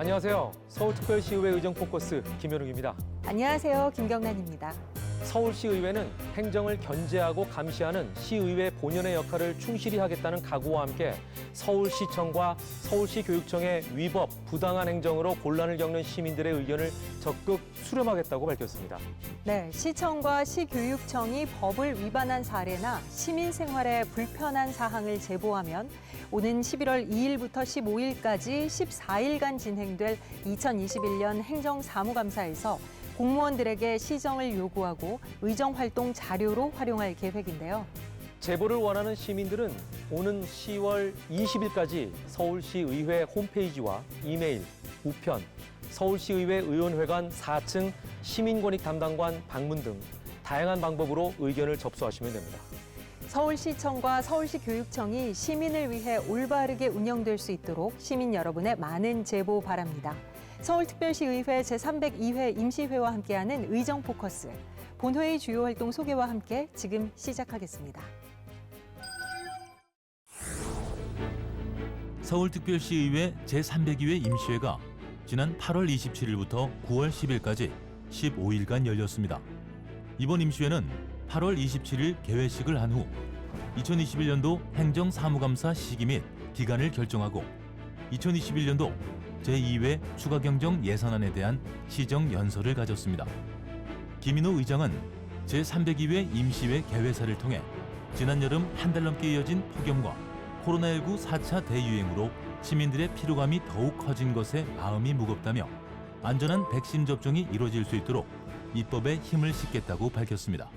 안녕하세요. 서울특별시의회 의정포커스 김현웅입니다. 안녕하세요. 김경란입니다. 서울시의회는 행정을 견제하고 감시하는 시의회 본연의 역할을 충실히 하겠다는 각오와 함께 서울시청과 서울시교육청의 위법, 부당한 행정으로 곤란을 겪는 시민들의 의견을 적극 수렴하겠다고 밝혔습니다. 네, 시청과 시교육청이 법을 위반한 사례나 시민 생활에 불편한 사항을 제보하면 오는 11월 2일부터 15일까지 14일간 진행될 2021년 행정사무감사에서 공무원들에게 시정을 요구하고 의정활동 자료로 활용할 계획인데요. 제보를 원하는 시민들은 오는 10월 20일까지 서울시의회 홈페이지와 이메일, 우편, 서울시의회 의원회관 4층 시민권익 담당관 방문 등 다양한 방법으로 의견을 접수하시면 됩니다. 서울시청과 서울시교육청이 시민을 위해 올바르게 운영될 수 있도록 시민 여러분의 많은 제보 바랍니다. 서울특별시의회 제302회 임시회와 함께하는 의정포커스. 본회의 주요 활동 소개와 함께 지금 시작하겠습니다. 서울특별시의회 제302회 임시회가 지난 8월 27일부터 9월 10일까지 15일간 열렸습니다. 이번 임시회는 8월 27일 개회식을 한 후 2021년도 행정사무감사 시기 및 기간을 결정하고 2021년도 제2회 추가경정 예산안에 대한 시정연설을 가졌습니다. 김인호 의장은 제302회 임시회 개회사를 통해 지난 여름 한 달 넘게 이어진 폭염과 코로나19 4차 대유행으로 시민들의 피로감이 더욱 커진 것에 마음이 무겁다며 안전한 백신 접종이 이루어질 수 있도록 입법에 힘을 싣겠다고 밝혔습니다.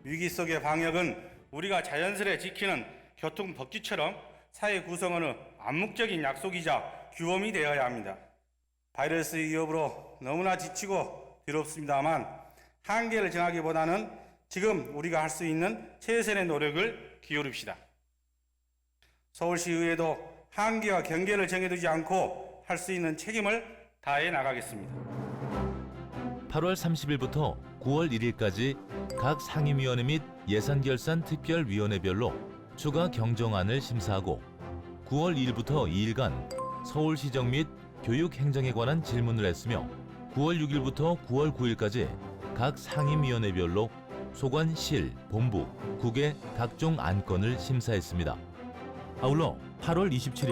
위기 속의 방역은 우리가 자연스레 지키는 교통법규처럼 사회 구성원의 암묵적인 약속이자 규범이 되어야 합니다. 바이러스 위협으로 너무나 지치고 괴롭습니다만 한계를 정하기보다는 지금 우리가 할 수 있는 최선의 노력을 기울입시다. 서울시의회도 한계와 경계를 정해두지 않고 할 수 있는 책임을 다해 나가겠습니다. 8월 30일부터 9월 1일까지 각 상임위원회 및 예산결산특별위원회별로 추가 경정안을 심사하고 9월 2일부터 2일간 서울시정 및 교육행정에 관한 질문을 했으며 9월 6일부터 9월 9일까지 각 상임위원회별로 소관실, 본부, 국의 각종 안건을 심사했습니다. 아울러 8월 27일,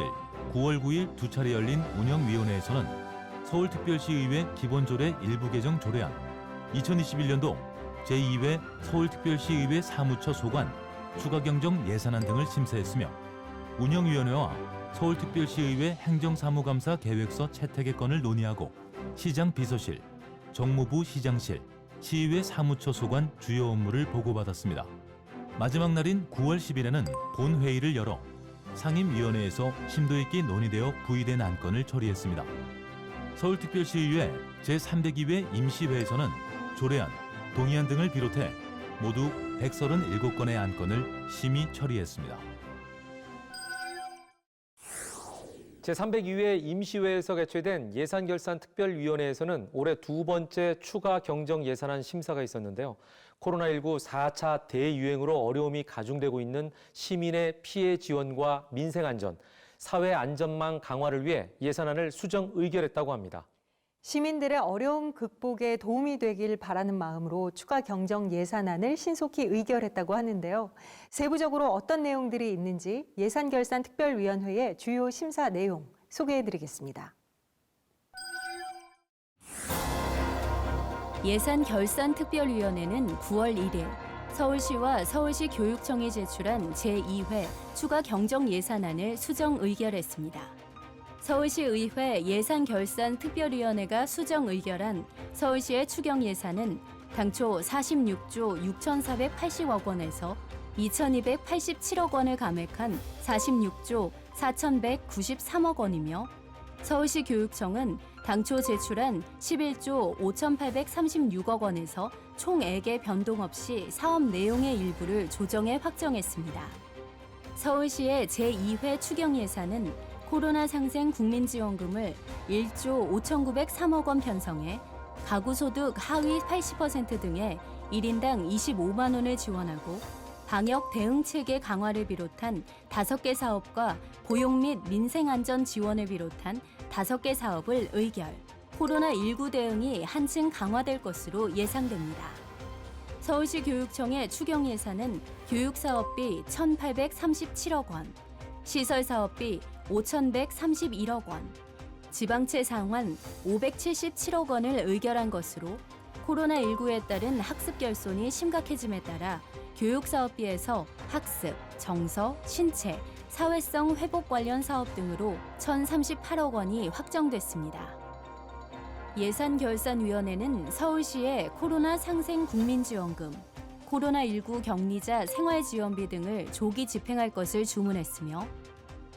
9월 9일 두 차례 열린 운영위원회에서는 서울특별시의회 기본조례 일부 개정 조례안, 2021년도 제2회 서울특별시의회 사무처 소관, 추가경정 예산안 등을 심사했으며 운영위원회와 서울특별시의회 행정사무감사 계획서 채택의 건을 논의하고 시장 비서실, 정무부 시장실, 시의회 사무처 소관 주요 업무를 보고받았습니다. 마지막 날인 9월 10일에는 본회의를 열어 상임위원회에서 심도 있게 논의되어 부의된 안건을 처리했습니다. 서울특별시의회 제302회 임시회에서는 조례안, 동의안 등을 비롯해 모두 137건의 안건을 심의 처리했습니다. 제302회 임시회에서 개최된 예산결산특별위원회에서는 올해 두 번째 추가 경정 예산안 심사가 있었는데요. 코로나19 4차 대유행으로 어려움이 가중되고 있는 시민의 피해 지원과 민생안전, 사회 안전망 강화를 위해 예산안을 수정 의결했다고 합니다. 시민들의 어려움 극복에 도움이 되길 바라는 마음으로 추가 경정 예산안을 신속히 의결했다고 하는데요. 세부적으로 어떤 내용들이 있는지 예산결산특별위원회의 주요 심사 내용 소개해드리겠습니다. 예산결산특별위원회는 9월 1일 서울시와 서울시 교육청이 제출한 제2회 추가 경정 예산안을 수정 의결했습니다. 서울시의회 예산결산특별위원회가 수정 의결한 서울시의 추경 예산은 당초 46조 6,480억 원에서 2,287억 원을 감액한 46조 4,193억 원이며 서울시 교육청은 당초 제출한 11조 5,836억 원에서 총액의 변동 없이 사업 내용의 일부를 조정해 확정했습니다. 서울시의 제2회 추경 예산은 코로나 상생 국민지원금을 1조 5,903억 원 편성해 가구소득 하위 80% 등에 1인당 25만 원을 지원하고 방역 대응 체계 강화를 비롯한 5개 사업과 고용 및 민생 안전 지원을 비롯한 5개 사업을 의결. 코로나19 대응이 한층 강화될 것으로 예상됩니다. 서울시 교육청의 추경 예산은 교육 사업비 1,837억 원, 시설 사업비 5,131억 원, 지방채 상환 577억 원을 의결한 것으로 코로나19에 따른 학습 결손이 심각해짐에 따라 교육 사업비에서 학습, 정서, 신체, 사회성 회복 관련 사업 등으로 1,038억 원이 확정됐습니다. 예산결산위원회는 서울시의 코로나 상생 국민지원금, 코로나19 격리자 생활지원비 등을 조기 집행할 것을 주문했으며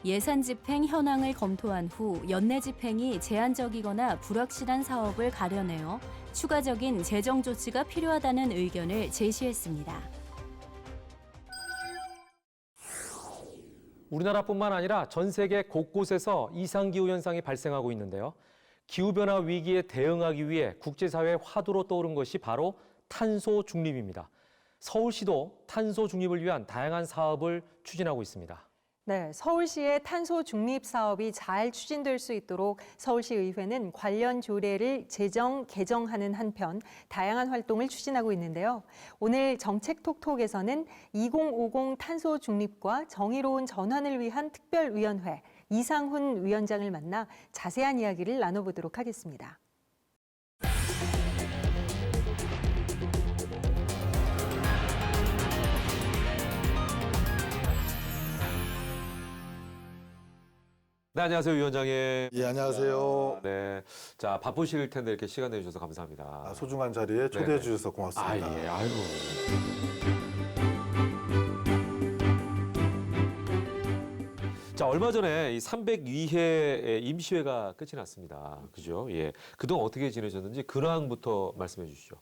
예산 집행 현황을 검토한 후 연내 집행이 제한적이거나 불확실한 사업을 가려내어 추가적인 재정 조치가 필요하다는 의견을 제시했습니다. 우리나라뿐만 아니라 전 세계 곳곳에서 이상기후 현상이 발생하고 있는데요. 기후변화 위기에 대응하기 위해 국제사회의 화두로 떠오른 것이 바로 탄소 중립입니다. 서울시도 탄소 중립을 위한 다양한 사업을 추진하고 있습니다. 네, 서울시의 탄소 중립 사업이 잘 추진될 수 있도록 서울시의회는 관련 조례를 개정하는 한편 다양한 활동을 추진하고 있는데요. 오늘 정책톡톡에서는 2050 탄소 중립과 정의로운 전환을 위한 특별위원회 이상훈 위원장을 만나 자세한 이야기를 나눠보도록 하겠습니다. 네, 안녕하세요, 위원장님. 예, 안녕하세요. 네, 자 바쁘실 텐데 이렇게 시간 내주셔서 감사합니다. 소중한 자리에 초대해 네네. 주셔서 고맙습니다. 아, 예, 아이고. 자, 얼마 전에 이 302회 임시회가 끝이 났습니다. 그죠? 예. 그동안 어떻게 지내셨는지 근황부터 말씀해 주시죠.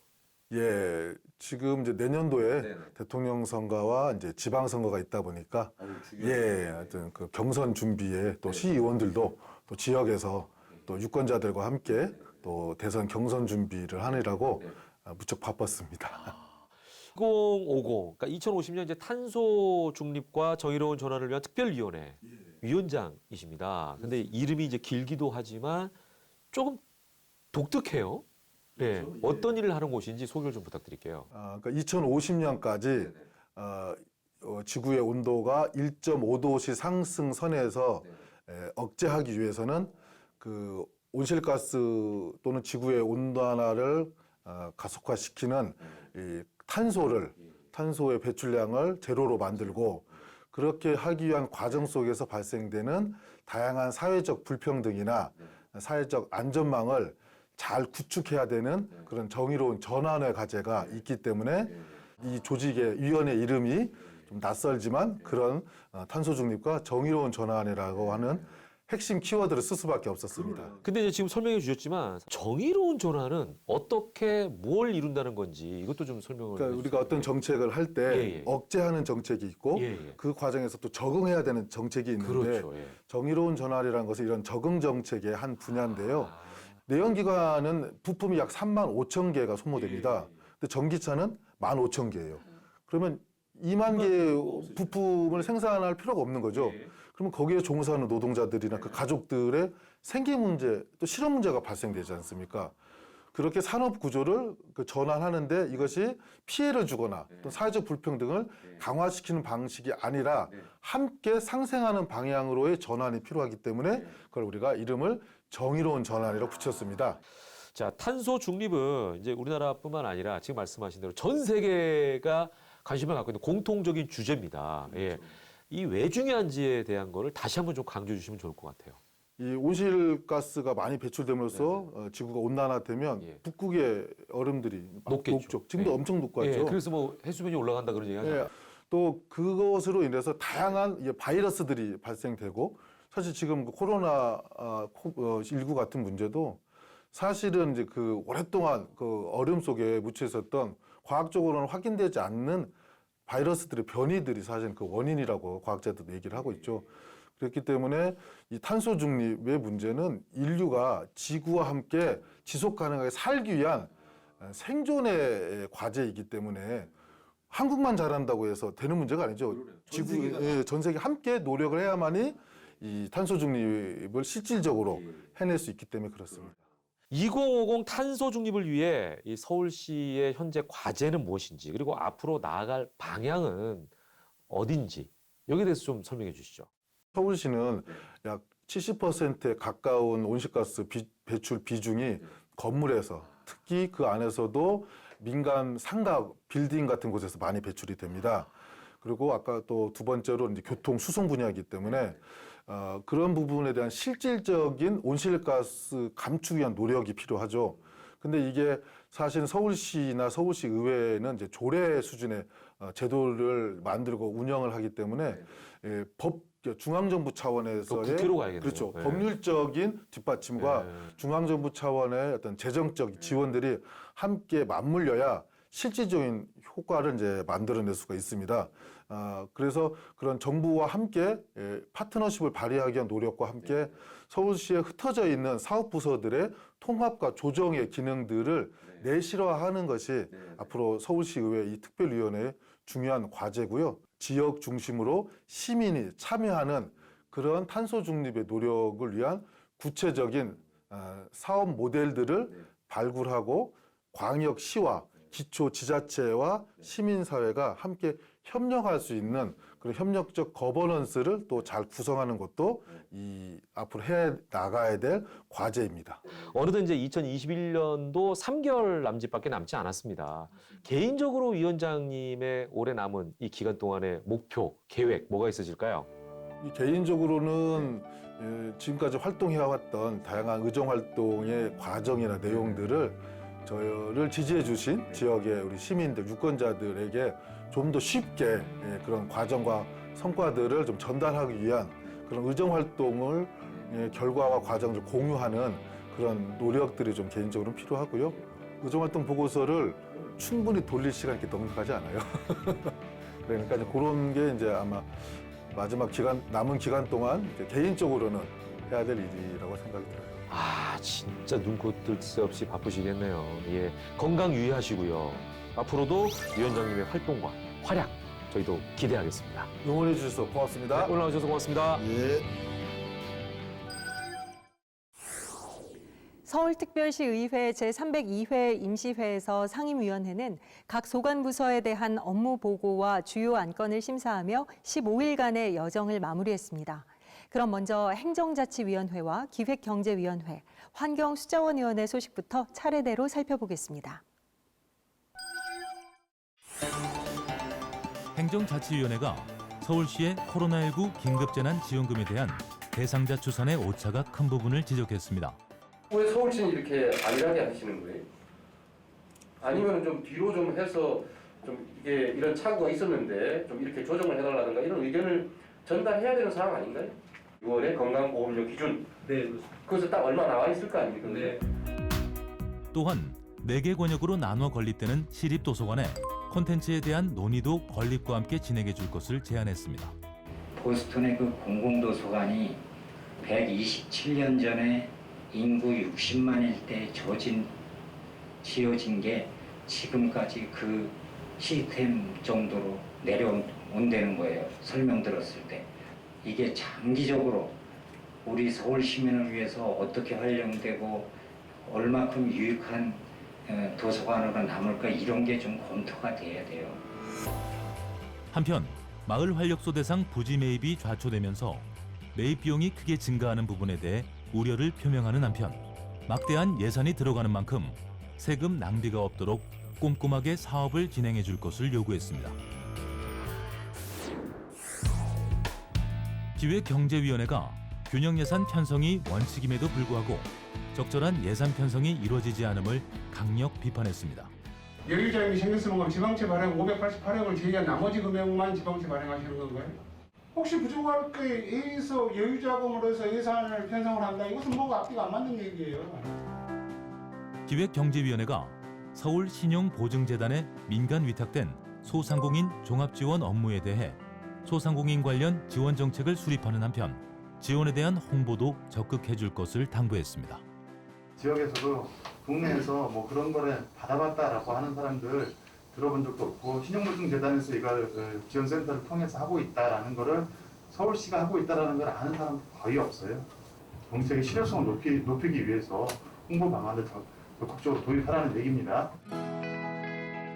예, 지금 이제 내년도에 네네. 대통령 선거와 이제 지방 선거가 있다 보니까 예, 하여튼 그 경선 준비에 또 시의원들도 또 지역에서 또 유권자들과 함께 또 대선 경선 준비를 하느라고 무척 바빴습니다. 2050, 그러니까 2050년 이제 탄소 중립과 정의로운 전환을 위한 특별위원회 위원장이십니다. 근데 이름이 이제 길기도 하지만 조금 독특해요. 네, 어떤 일을 하는 곳인지 소개를 좀 부탁드릴게요. 그러니까 2050년까지 지구의 온도가 1.5도씨 상승 선에서 억제하기 위해서는 그 온실가스 또는 지구의 온난화를 가속화시키는 이 탄소의 배출량을 제로로 만들고 그렇게 하기 위한 과정 속에서 발생되는 다양한 사회적 불평등이나 사회적 안전망을 잘 구축해야 되는 그런 정의로운 전환의 과제가 있기 때문에 이 조직의 위원회 이름이 좀 낯설지만 그런 탄소 중립과 정의로운 전환이라고 하는 핵심 키워드를 쓸 수밖에 없었습니다. 근데 이제 지금 설명해 주셨지만 정의로운 전환은 어떻게 뭘 이룬다는 건지 이것도 좀 설명을 그러니까 우리가 어떤 정책을 할 때 예, 예. 억제하는 정책이 있고 예, 예. 그 과정에서 또 적응해야 되는 정책이 있는데 그렇죠. 예. 정의로운 전환이라는 것은 이런 적응 정책의 한 분야인데요. 내연기관은 부품이 약 3만 5천 개가 소모됩니다. 근데 전기차는 15,000개예요. 그러면 2만 개의 부품을 생산할 필요가 없는 거죠. 그러면 거기에 종사하는 노동자들이나 그 가족들의 생계 문제, 또 실업 문제가 발생되지 않습니까? 그렇게 산업 구조를 전환하는데 이것이 피해를 주거나 또 사회적 불평등을 강화시키는 방식이 아니라 함께 상생하는 방향으로의 전환이 필요하기 때문에 그걸 우리가 이름을 정의로운 전환이라고 붙였습니다. 자, 탄소 중립은 이제 우리나라뿐만 아니라 지금 말씀하신 대로 전 세계가 관심을 갖고 있는 공통적인 주제입니다. 예. 이 왜 중요한지에 대한 거를 다시 한번 좀 강조해 주시면 좋을 것 같아요. 이 온실가스가 많이 배출됨으로써 지구가 온난화되면 예. 북극의 얼음들이 높겠죠. 높죠. 지금도 예. 엄청 높고 예, 하죠. 그래서 뭐 해수면이 올라간다 그런 얘기 하잖아요. 예. 또 그것으로 인해서 다양한 바이러스들이 발생되고 사실 지금 코로나 19 같은 문제도 사실은 이제 그 오랫동안 그 얼음 속에 묻혀 있었던 과학적으로는 확인되지 않는 바이러스들의 변이들이 사실 그 원인이라고 과학자들도 얘기를 하고 있죠. 그렇기 때문에 이 탄소 중립의 문제는 인류가 지구와 함께 지속 가능하게 살기 위한 생존의 과제이기 때문에 한국만 잘한다고 해서 되는 문제가 아니죠. 전 세계 함께 노력을 해야만이 이 탄소 중립을 실질적으로 해낼 수 있기 때문에 그렇습니다. 2050 탄소 중립을 위해 이 서울시의 현재 과제는 무엇인지, 그리고 앞으로 나아갈 방향은 어딘지, 여기에 대해서 좀 설명해 주시죠. 서울시는 약 70%에 가까운 온실가스 배출 비중이 건물에서, 특히 그 안에서도 민간 상가, 빌딩 같은 곳에서 많이 배출이 됩니다. 그리고 아까 또 두 번째로 이제 교통 수송 분야이기 때문에 그런 부분에 대한 실질적인 온실가스 감축 위한 노력이 필요하죠. 근데 이게 사실 서울시나 서울시 의회는 이제 조례 수준의 제도를 만들고 운영을 하기 때문에 중앙정부 차원에서의 국회로 가야겠네요. 그렇죠. 네. 법률적인 뒷받침과 네. 중앙정부 차원의 어떤 재정적 지원들이 함께 맞물려야 실질적인 효과를 이제 만들어낼 수가 있습니다. 그래서 그런 정부와 함께 파트너십을 발휘하기 위한 노력과 함께 서울시에 흩어져 있는 사업 부서들의 통합과 조정의 기능들을 내실화하는 것이 앞으로 서울시 의회 이 특별위원회의 중요한 과제고요. 지역 중심으로 시민이 참여하는 그런 탄소 중립의 노력을 위한 구체적인 사업 모델들을 발굴하고 광역시와 기초지자체와 시민사회가 함께 협력할 수 있는 그런 협력적 거버넌스를 또 잘 구성하는 것도 이 앞으로 해 나가야 될 과제입니다. 어느덧 이제 2021년도 3개월 남짓밖에 남지 않았습니다. 개인적으로 위원장님의 올해 남은 이 기간 동안의 목표, 계획 뭐가 있으실까요? 개인적으로는 지금까지 활동해왔던 다양한 의정활동의 과정이나 내용들을 저를 지지해 주신 지역의 우리 시민들, 유권자들에게 좀 더 쉽게 그런 과정과 성과들을 좀 전달하기 위한 그런 의정활동을 결과와 과정을 공유하는 그런 노력들이 좀 개인적으로 필요하고요. 의정활동 보고서를 충분히 돌릴 시간이 이렇게 넉넉하지 않아요. 그러니까 이제 그런 게 이제 아마 마지막 남은 기간 동안 이제 개인적으로는 해야 될 일이라고 생각이 들어요. 진짜 눈코 뜰 새 없이 바쁘시겠네요. 예, 건강 유의하시고요. 앞으로도 위원장님의 활동과 활약 저희도 기대하겠습니다. 응원해 주셔서 고맙습니다. 오늘 나와주셔서 고맙습니다. 예. 서울특별시 의회 제302회 임시회에서 상임위원회는 각 소관부서에 대한 업무 보고와 주요 안건을 심사하며 15일간의 여정을 마무리했습니다. 그럼 먼저 행정자치위원회와 기획경제위원회, 환경수자원위원회 소식부터 차례대로 살펴보겠습니다. 행정자치위원회가 서울시의 코로나19 긴급재난지원금에 대한 대상자 추산의 오차가 큰 부분을 지적했습니다. 왜 서울시는 이렇게 안일하게 하시는 거예요? 아니면 좀 뒤로 좀 해서 좀 이게 이런 착오가 있었는데 좀 이렇게 조정을 해달라든가 이런 의견을 전달해야 되는 상황 아닌가요? 6월에 건강보험료 기준. 네. 그것을 딱 얼마 나와 있을 거 아닙니까? 네. 또한 4개 권역으로 나눠 건립되는 시립도서관에 콘텐츠에 대한 논의도 건립과 함께 진행해 줄 것을 제안했습니다. 보스턴의 그 공공도서관이 127년 전에 인구 60만일 때 지어진 게 지금까지 그 시스템 정도로 내려온다는 거예요. 설명 들었을 때. 이게 장기적으로 우리 서울 시민을 위해서 어떻게 활용되고 얼마큼 유익한 도서관으로 남을까 이런 게 좀 검토가 돼야 돼요. 한편 마을 활력소 대상 부지 매입이 좌초되면서 매입 비용이 크게 증가하는 부분에 대해 우려를 표명하는 한편 막대한 예산이 들어가는 만큼 세금 낭비가 없도록 꼼꼼하게 사업을 진행해 줄 것을 요구했습니다. 기획경제위원회가 균형 예산 편성이 원칙임에도 불구하고 적절한 예산 편성이 이루어지지 않음을 강력 비판했습니다. 여유자금이 생겼으면 지방채 발행 588억을 제외한 나머지 금액만 지방채 발행하시는 건가요? 혹시 부족할 게 의해서 여유자금으로 해서 예산을 편성을 한다? 이것은 뭔가 앞뒤가 안 맞는 얘기예요. 기획경제위원회가 서울신용보증재단에 민간 위탁된 소상공인 종합지원 업무에 대해 소상공인 관련 지원 정책을 수립하는 한편 지원에 대한 홍보도 적극해 줄 것을 당부했습니다. 지역에서도 동네에서 뭐 그런 거를 받아봤다라고 하는 사람들 들어본 적도 없고 신용물등재단에서 이걸 지원센터를 통해서 하고 있다라는 거를 서울시가 하고 있다라는 걸 아는 사람 거의 없어요. 정책의 실효성을 높이기 위해서 홍보 방안을 적극적으로 도입하라는 얘기입니다.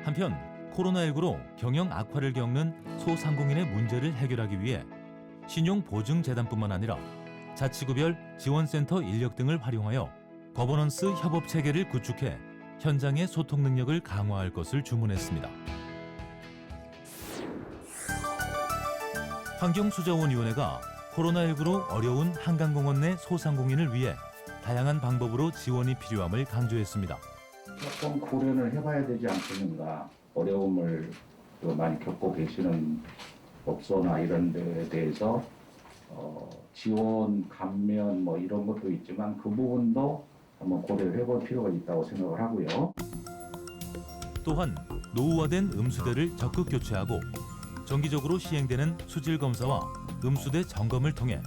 한편 코로나19로 경영 악화를 겪는 소상공인의 문제를 해결하기 위해 신용보증재단뿐만 아니라 자치구별 지원센터 인력 등을 활용하여 거버넌스 협업 체계를 구축해 현장의 소통 능력을 강화할 것을 주문했습니다. 환경수자원위원회가 코로나19로 어려운 한강공원 내 소상공인을 위해 다양한 방법으로 지원이 필요함을 강조했습니다. 조금 고려를 해봐야 되지 않겠는가. 어려움을 많이 겪고 계시는 업소나 이런 데에 대해서 지원, 감면 이런 것도 있지만 그 부분도 한번 고려를 해볼 필요가 있다고 생각을 하고요. 또한 노후화된 음수대를 적극 교체하고 정기적으로 시행되는 수질 검사와 음수대 점검을 통해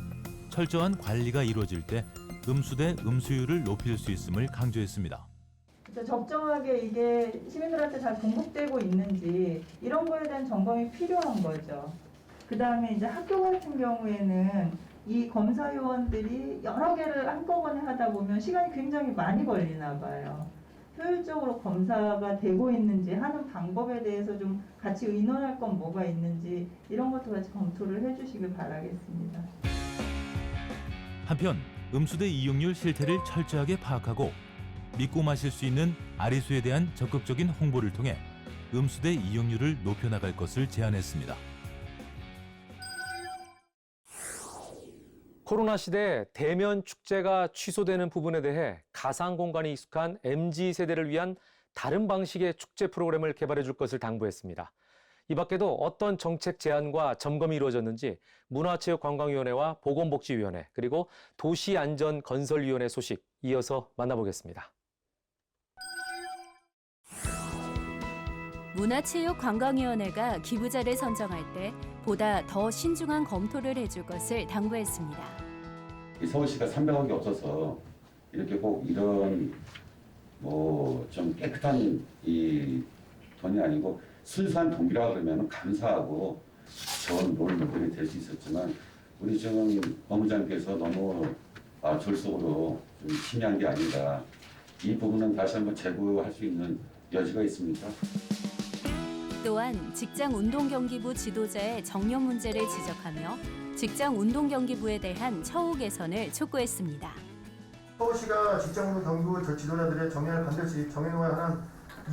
철저한 관리가 이루어질 때 음수대 음수율을 높일 수 있음을 강조했습니다. 적정하게 이게 시민들한테 잘 공급되고 있는지 이런 거에 대한 점검이 필요한 거죠. 그 다음에 이제 학교 같은 경우에는 이 검사요원들이 여러 개를 한꺼번에 하다 보면 시간이 굉장히 많이 걸리나 봐요. 효율적으로 검사가 되고 있는지 하는 방법에 대해서 좀 같이 의논할 건 뭐가 있는지 이런 것도 같이 검토를 해주시길 바라겠습니다. 한편 음수대 이용률 실태를 철저하게 파악하고 믿고 마실 수 있는 아리수에 대한 적극적인 홍보를 통해 음수대 이용률을 높여나갈 것을 제안했습니다. 코로나 시대에 대면 축제가 취소되는 부분에 대해 가상 공간이 익숙한 MZ세대를 위한 다른 방식의 축제 프로그램을 개발해 줄 것을 당부했습니다. 이 밖에도 어떤 정책 제안과 점검이 이루어졌는지 문화체육관광위원회와 보건복지위원회 그리고 도시안전건설위원회 소식 이어서 만나보겠습니다. 문화체육관광위원회가 기부자를 선정할 때 보다 더 신중한 검토를 해줄 것을 당부했습니다. 서울시가 300억이 없어서 이렇게 꼭 이런 좀 깨끗한 이 돈이 아니고 순수한 동기라 그러면 감사하고 좋은 롤모델이 될 수 있었지만 우리 지금 법무장께서 너무 졸속으로 좀 심의한 게 아닌가. 이 부분은 다시 한번 재고할 수 있는 여지가 있습니다. 또한 직장운동경기부 지도자의 정년 문제를 지적하며 직장운동경기부에 대한 처우 개선을 촉구했습니다. 서울시가 직장운동경기부 지도자들의 정년을 반드시 정해놓아야 하는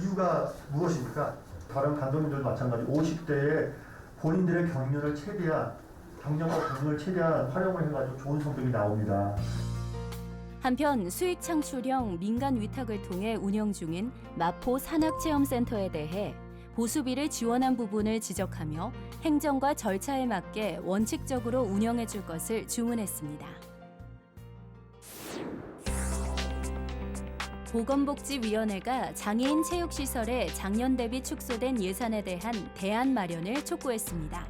이유가 무엇입니까? 다른 간접민들도 마찬가지 50대에 본인들의 경륜을 최대한 경력과 경륜을 최대한 활용을 해가지고 좋은 성적이 나옵니다. 한편 수익 창출형 민간 위탁을 통해 운영 중인 마포 산학체험센터에 대해 보수비를 지원한 부분을 지적하며 행정과 절차에 맞게 원칙적으로 운영해 줄 것을 주문했습니다. 보건복지위원회가 장애인 체육시설의 작년 대비 축소된 예산에 대한 대안 마련을 촉구했습니다.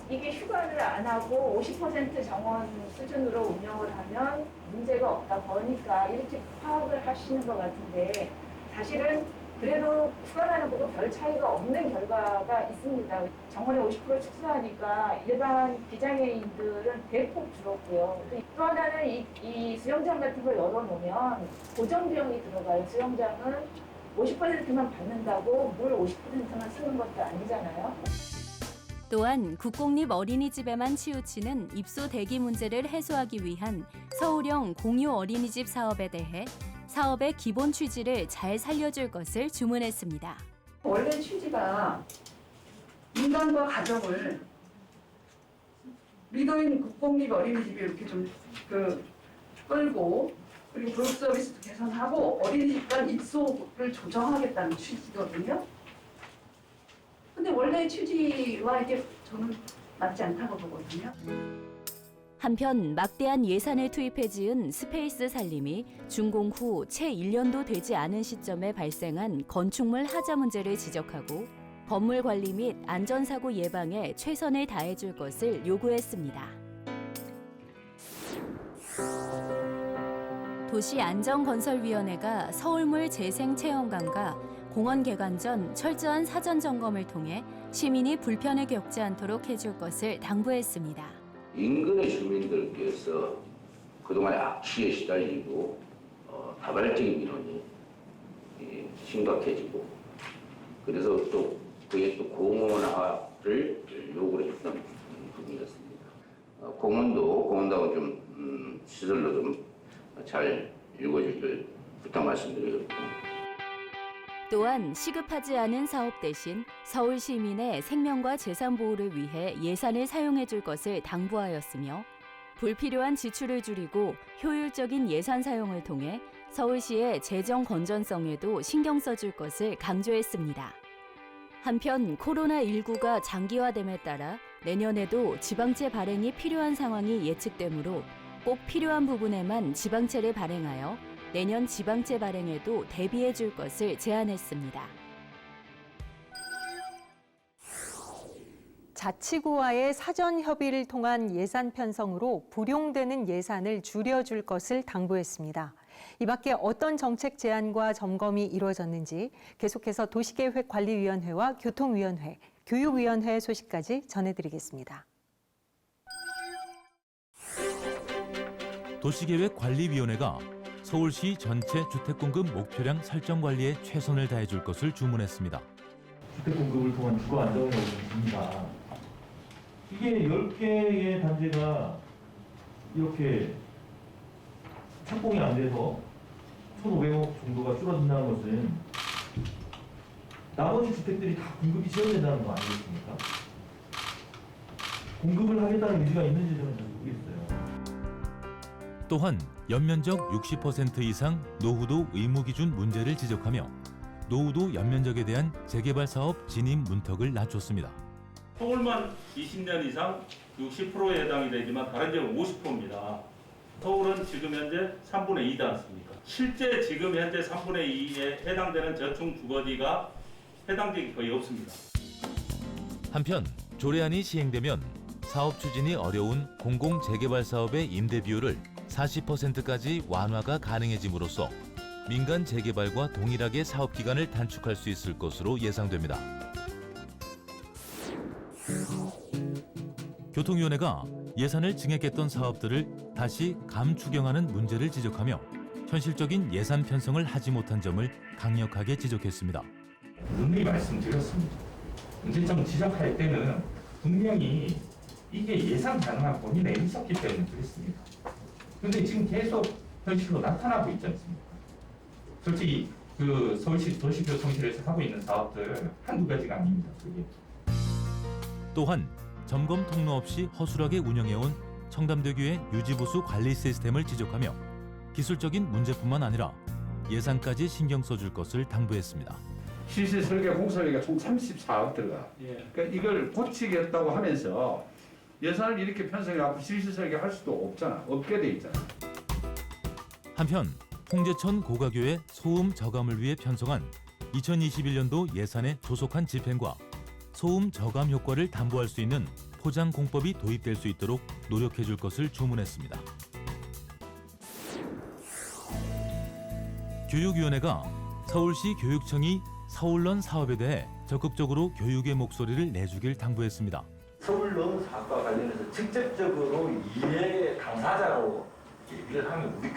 이게 휴가를 안 하고 50% 정원 수준으로 운영을 하면 문제가 없다 보니까 이렇게 파악을 하시는 것 같은데 사실은 그래도 휴가라는 것도 별 차이가 없는 결과가 있습니다. 정원에 50% 축소하니까 일반 비장애인들은 대폭 줄었고요. 또 하나는 이 수영장 같은 걸 열어놓으면 고정 비용이 들어가요. 수영장은 50%만 받는다고 물 50%만 쓰는 것도 아니잖아요. 또한 국공립 어린이집에만 치우치는 입소 대기 문제를 해소하기 위한 서울형 공유 어린이집 사업에 대해 사업의 기본 취지를 잘 살려줄 것을 주문했습니다. 원래 취지가 인간과 가정을 리더인 국공립 어린이집이 이렇게 좀 끌고 그리고 교육 서비스도 개선하고 어린이집 간 입소를 조정하겠다는 취지거든요. 근데 원래 취지와 이게 저는 맞지 않다고 보거든요. 한편 막대한 예산을 투입해 지은 스페이스 살림이 준공 후 채 1년도 되지 않은 시점에 발생한 건축물 하자 문제를 지적하고 건물 관리 및 안전사고 예방에 최선을 다해줄 것을 요구했습니다. 도시안전건설위원회가 서울물 재생체험관과 공원 개관 전 철저한 사전 점검을 통해 시민이 불편을 겪지 않도록 해줄 것을 당부했습니다. 인근의 주민들께서 그동안 악취에 시달리고 다발적인 민원이 심각해지고 그래서 또 그에 또 공원화를 요구를 했던 부분이었습니다. 공원도 좀 시설로 좀 잘 이루어지길 부탁 말씀드리겠습니다. 또한 시급하지 않은 사업 대신 서울 시민의 생명과 재산 보호를 위해 예산을 사용해 줄 것을 당부하였으며 불필요한 지출을 줄이고 효율적인 예산 사용을 통해 서울시의 재정 건전성에도 신경 써줄 것을 강조했습니다. 한편 코로나19가 장기화됨에 따라 내년에도 지방채 발행이 필요한 상황이 예측되므로 꼭 필요한 부분에만 지방채를 발행하여 내년 지방채 발행에도 대비해 줄 것을 제안했습니다. 자치구와의 사전 협의를 통한 예산 편성으로 불용되는 예산을 줄여줄 것을 당부했습니다. 이 밖에 어떤 정책 제안과 점검이 이루어졌는지 계속해서 도시계획관리위원회와 교통위원회, 교육위원회 소식까지 전해드리겠습니다. 도시계획관리위원회가 서울시 전체 주택공급 목표량 설정 관리에 최선을 다해줄 것을 주문했습니다. 주택공급을 통한 주거 안정을 얻습니다. 이게 10개의 단지가 이렇게 착공이 안 돼서 1,500억 정도가 줄어든다는 것은 나머지 주택들이 다 공급이 지연된다는 거 아니겠습니까? 공급을 하겠다는 의지가 있는지 저는 잘 모르겠어요. 또한 연면적 60% 이상 노후도 의무 기준 문제를 지적하며 노후도 연면적에 대한 재개발 사업 진입 문턱을 낮췄습니다. 서울만 20년 이상 60%에 해당이 되지만 다른 지역은 50%입니다. 서울은 지금 현재 3분의 2지 않습니까? 실제 지금 현재 3분의 2에 해당되는 저층 주거지가 해당 지역이 거의 없습니다. 한편 조례안이 시행되면 사업 추진이 어려운 공공 재개발 사업의 임대 비율을 40%까지 완화가 가능해짐으로써 민간 재개발과 동일하게 사업 기간을 단축할 수 있을 것으로 예상됩니다. 교통위원회가 예산을 증액했던 사업들을 다시 감추경하는 문제를 지적하며 현실적인 예산 편성을 하지 못한 점을 강력하게 지적했습니다. 분명히 말씀드렸습니다. 문제점 지적할 때는 분명히 이게 예상 가능한 범위 내에 있었기 때문에 그랬습니다. 그런데 지금 계속 현실로 나타나고 있지 않습니까? 솔직히 그 서울시 도시교통실에서 하고 있는 사업들 한두 가지가 아닙니다. 그게. 또한 점검 통로 없이 허술하게 운영해온 청담대교의 유지보수 관리 시스템을 지적하며 기술적인 문제뿐만 아니라 예산까지 신경 써줄 것을 당부했습니다. 시설 설계 공사비가 총 34억 들어가. 그러니까 이걸 고치겠다고 하면서 예산을 이렇게 편성해갖고 시설 설계할 수도 없잖아. 없게 돼 있잖아. 한편 홍제천 고가교의 소음 저감을 위해 편성한 2021년도 예산의 조속한 집행과 소음 저감 효과를 담보할 수 있는 포장 공법이 도입될 수 있도록 노력해 줄 것을 주문했습니다. 교육위원회가 서울시 교육청이 서울런 사업에 대해 적극적으로 교육의 목소리를 내주길 당부했습니다. 서울런 사업과 관련해서 직접적으로 이해 당사자로 얘기를 하면 우리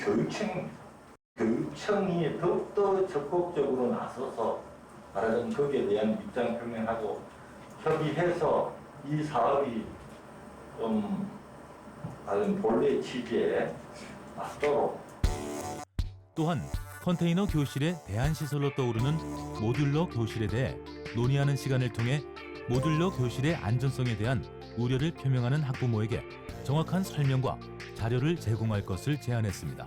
교육청이 더욱더 적극적으로 나서서 말하자면 거기에 대한 입장 표명하고 협의해서 이 사업이 좀 다른 본래 취지에 맞도록. 또한 컨테이너 교실의 대안시설로 떠오르는 모듈러 교실에 대해 논의하는 시간을 통해 모듈러 교실의 안전성에 대한 우려를 표명하는 학부모에게 정확한 설명과 자료를 제공할 것을 제안했습니다.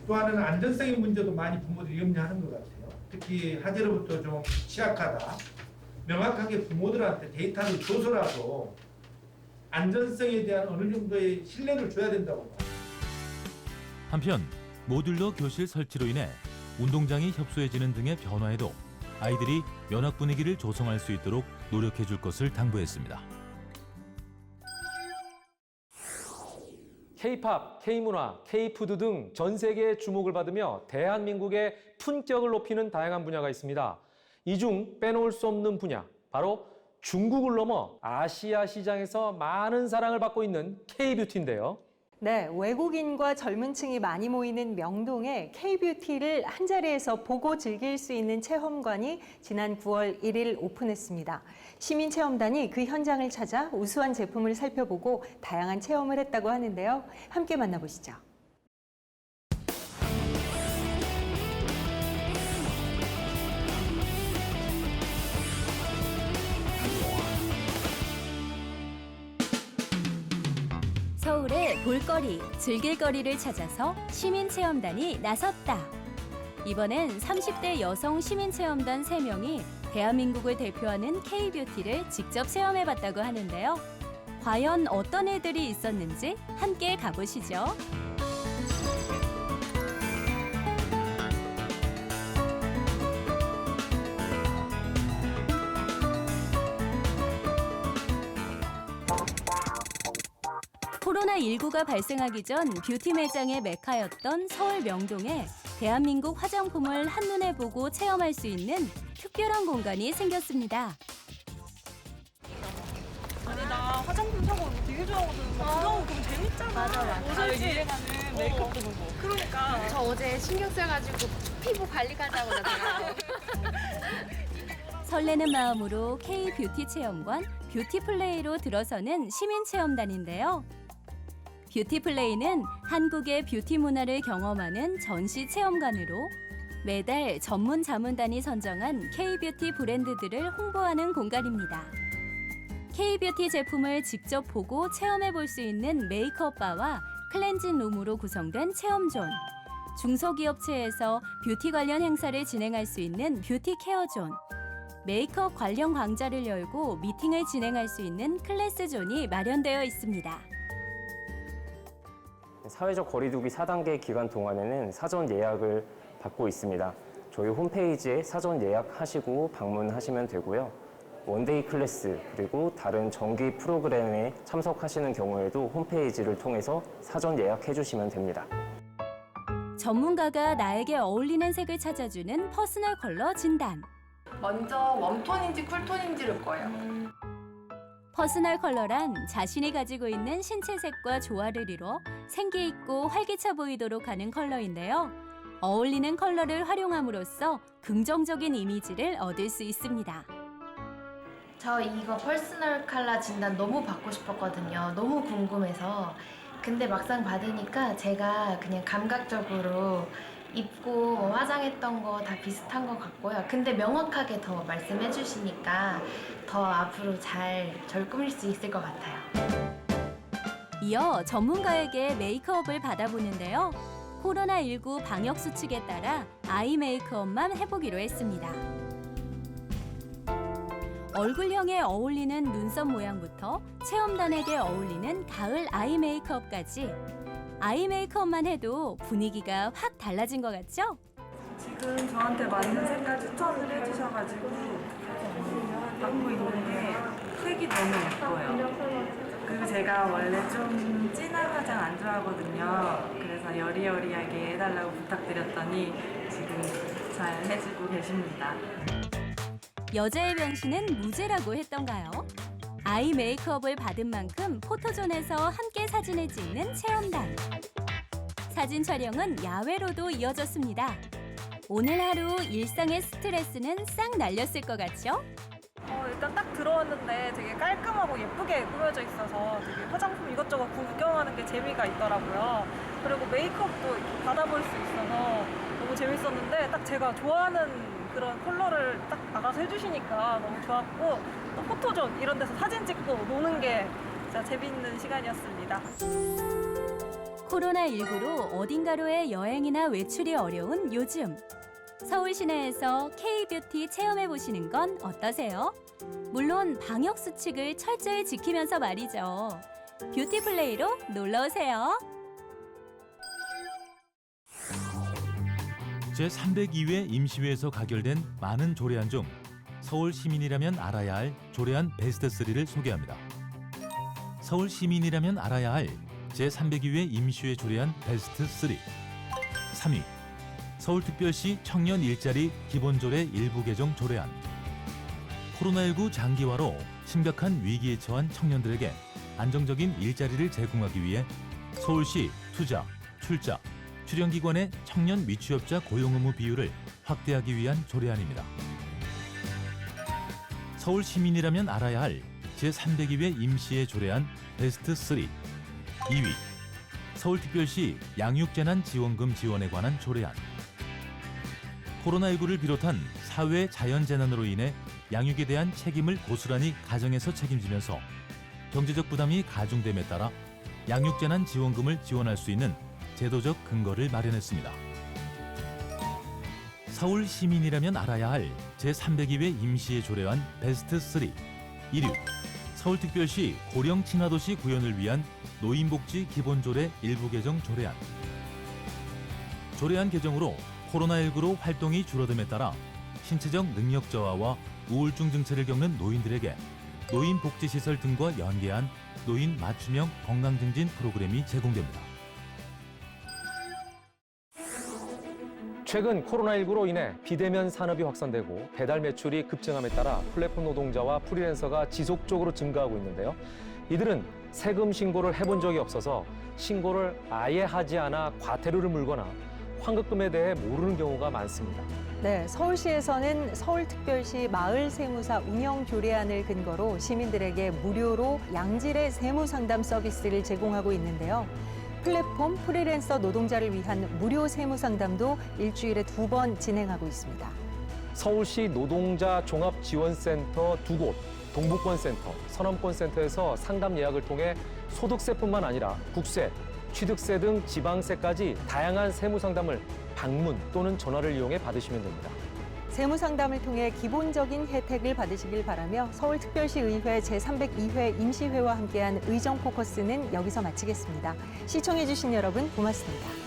또 하나는 안전성의 문제도 많이 부모들이 염려하는 것 같아요. 특히 하재로부터 좀 취약하다. 명확하게 부모들한테 데이터를 줘서라도 안전성에 대한 어느 정도의 신뢰를 줘야 된다고 봐요. 한편 모듈러 교실 설치로 인해 운동장이 협소해지는 등의 변화에도 아이들이 면학 분위기를 조성할 수 있도록 노력해 줄 것을 당부했습니다. K-팝, K-문화, K-푸드 등 전 세계의 주목을 받으며 대한민국의 품격을 높이는 다양한 분야가 있습니다. 이 중 빼놓을 수 없는 분야, 바로 중국을 넘어 아시아 시장에서 많은 사랑을 받고 있는 K-뷰티인데요. 네, 외국인과 젊은 층이 많이 모이는 명동에 K-뷰티를 한자리에서 보고 즐길 수 있는 체험관이 지난 9월 1일 오픈했습니다. 시민체험단이 그 현장을 찾아 우수한 제품을 살펴보고 다양한 체험을 했다고 하는데요. 함께 만나보시죠. 서울의 볼거리, 즐길거리를 찾아서 시민체험단이 나섰다. 이번엔 30대 여성 시민체험단 3명이 대한민국을 대표하는 K-뷰티를 직접 체험해봤다고 하는데요. 과연 어떤 일들이 있었는지 함께 가보시죠. 코로나19가 발생하기 전 뷰티 매장의 메카였던 서울 명동에 대한민국 화장품을 한눈에 보고 체험할 수 있는 특별한 공간이 생겼습니다. 아니 나 화장품 사고 되게 좋아하거든. 그거 너무 재밌잖아. 맞아. 옷을 유행하는 메이크업도 보고. 그러니까. 저 어제 신경 써가지고 피부 관리까지 하고 나더라고요. 설레는 마음으로 K-뷰티 체험관 뷰티플레이로 들어서는 시민체험단인데요. 뷰티플레이는 한국의 뷰티 문화를 경험하는 전시 체험관으로 매달 전문 자문단이 선정한 K-뷰티 브랜드들을 홍보하는 공간입니다. K-뷰티 제품을 직접 보고 체험해 볼 수 있는 메이크업 바와 클렌징 룸으로 구성된 체험존, 중소기업체에서 뷰티 관련 행사를 진행할 수 있는 뷰티 케어존, 메이크업 관련 강좌를 열고 미팅을 진행할 수 있는 클래스존이 마련되어 있습니다. 사회적 거리두기 4단계 기간 동안에는 사전 예약을 받고 있습니다. 저희 홈페이지에 사전 예약하시고 방문하시면 되고요. 원데이 클래스 그리고 다른 정기 프로그램에 참석하시는 경우에도 홈페이지를 통해서 사전 예약해 주시면 됩니다. 전문가가 나에게 어울리는 색을 찾아주는 퍼스널 컬러 진단. 먼저 웜톤인지 쿨톤인지를 거예요. 퍼스널 컬러란 자신이 가지고 있는 신체색과 조화를 이뤄 생기 있고 활기차 보이도록 하는 컬러인데요. 어울리는 컬러를 활용함으로써 긍정적인 이미지를 얻을 수 있습니다. 저 이거 퍼스널 컬러 진단 너무 받고 싶었거든요. 너무 궁금해서. 근데 막상 받으니까 제가 그냥 감각적으로 입고 화장했던 거 다 비슷한 것 같고요. 근데 명확하게 더 말씀해 주시니까 더 앞으로 잘 절 꾸밀 수 있을 것 같아요. 이어 전문가에게 메이크업을 받아보는데요. 코로나19 방역 수칙에 따라 아이 메이크업만 해보기로 했습니다. 얼굴형에 어울리는 눈썹 모양부터 체험단에게 어울리는 가을 아이 메이크업까지 아이 메이크업만 해도 분위기가 확 달라진 것 같죠? 지금 저한테 맞는 색깔 추천을 해주셔가지고 받고 있는 게 색이 너무 예뻐요. 그리고 제가 원래 좀 진한 화장 안 좋아하거든요. 그래서 여리여리하게 해달라고 부탁드렸더니 지금 잘 해주고 계십니다. 여자의 변신은 무죄라고 했던가요? 아이 메이크업을 받은 만큼 포토존에서 함께 사진을 찍는 체험단. 사진 촬영은 야외로도 이어졌습니다. 오늘 하루 일상의 스트레스는 싹 날렸을 것 같죠? 일단 딱 들어왔는데 되게 깔끔하고 예쁘게 꾸며져 있어서 되게 화장품 이것저것 구경하는 게 재미가 있더라고요. 그리고 메이크업도 받아볼 수 있어서 너무 재밌었는데 딱 제가 좋아하는 그런 컬러를 딱 알아서 해주시니까 너무 좋았고 또 포토존 이런 데서 사진 찍고 노는 게 진짜 재밌는 시간이었습니다. 코로나19로 어딘가로의 여행이나 외출이 어려운 요즘. 서울 시내에서 K-뷰티 체험해보시는 건 어떠세요? 물론 방역 수칙을 철저히 지키면서 말이죠. 뷰티플레이로 놀러오세요. 제302회 임시회에서 가결된 많은 조례안 중 서울 시민이라면 알아야 할 조례안 베스트 3를 소개합니다. 서울 시민이라면 알아야 할 제302회 임시회 조례안 베스트 3. 3위. 서울특별시 청년 일자리 기본조례 일부 개정 조례안. 코로나19 장기화로 심각한 위기에 처한 청년들에게 안정적인 일자리를 제공하기 위해 서울시 투자, 출자, 출연기관의 청년 미취업자 고용 의무 비율을 확대하기 위한 조례안입니다. 서울 시민이라면 알아야 할 제302회 임시의 조례안 베스트 3. 2위, 서울특별시 양육재난지원금 지원에 관한 조례안. 코로나19를 비롯한 사회 자연재난으로 인해 양육에 대한 책임을 고스란히 가정에서 책임지면서 경제적 부담이 가중됨에 따라 양육재난지원금을 지원할 수 있는 제도적 근거를 마련했습니다. 서울 시민이라면 알아야 할 제302회 임시의 조례안 베스트 3. 1위, 서울특별시 고령 친화도시 구현을 위한 노인복지 기본조례 일부 개정 조례안. 조례안 개정으로 코로나19로 활동이 줄어듦에 따라 신체적 능력 저하와 우울증 증세를 겪는 노인들에게 노인복지시설 등과 연계한 노인 맞춤형 건강증진 프로그램이 제공됩니다. 최근 코로나19로 인해 비대면 산업이 확산되고 배달 매출이 급증함에 따라 플랫폼 노동자와 프리랜서가 지속적으로 증가하고 있는데요. 이들은 세금 신고를 해본 적이 없어서 신고를 아예 하지 않아 과태료를 물거나 환급금에 대해 모르는 경우가 많습니다. 네, 서울시에서는 서울특별시 마을세무사 운영조례안을 근거로 시민들에게 무료로 양질의 세무상담 서비스를 제공하고 있는데요. 플랫폼 프리랜서 노동자를 위한 무료 세무상담도 일주일에 2번 진행하고 있습니다. 서울시 노동자 종합지원센터 2곳, 동북권센터, 서남권센터에서 상담 예약을 통해 소득세뿐만 아니라 국세, 취득세 등 지방세까지 다양한 세무상담을 방문 또는 전화를 이용해 받으시면 됩니다. 세무상담을 통해 기본적인 혜택을 받으시길 바라며 서울특별시의회 제302회 임시회와 함께한 의정 포커스는 여기서 마치겠습니다. 시청해주신 여러분 고맙습니다.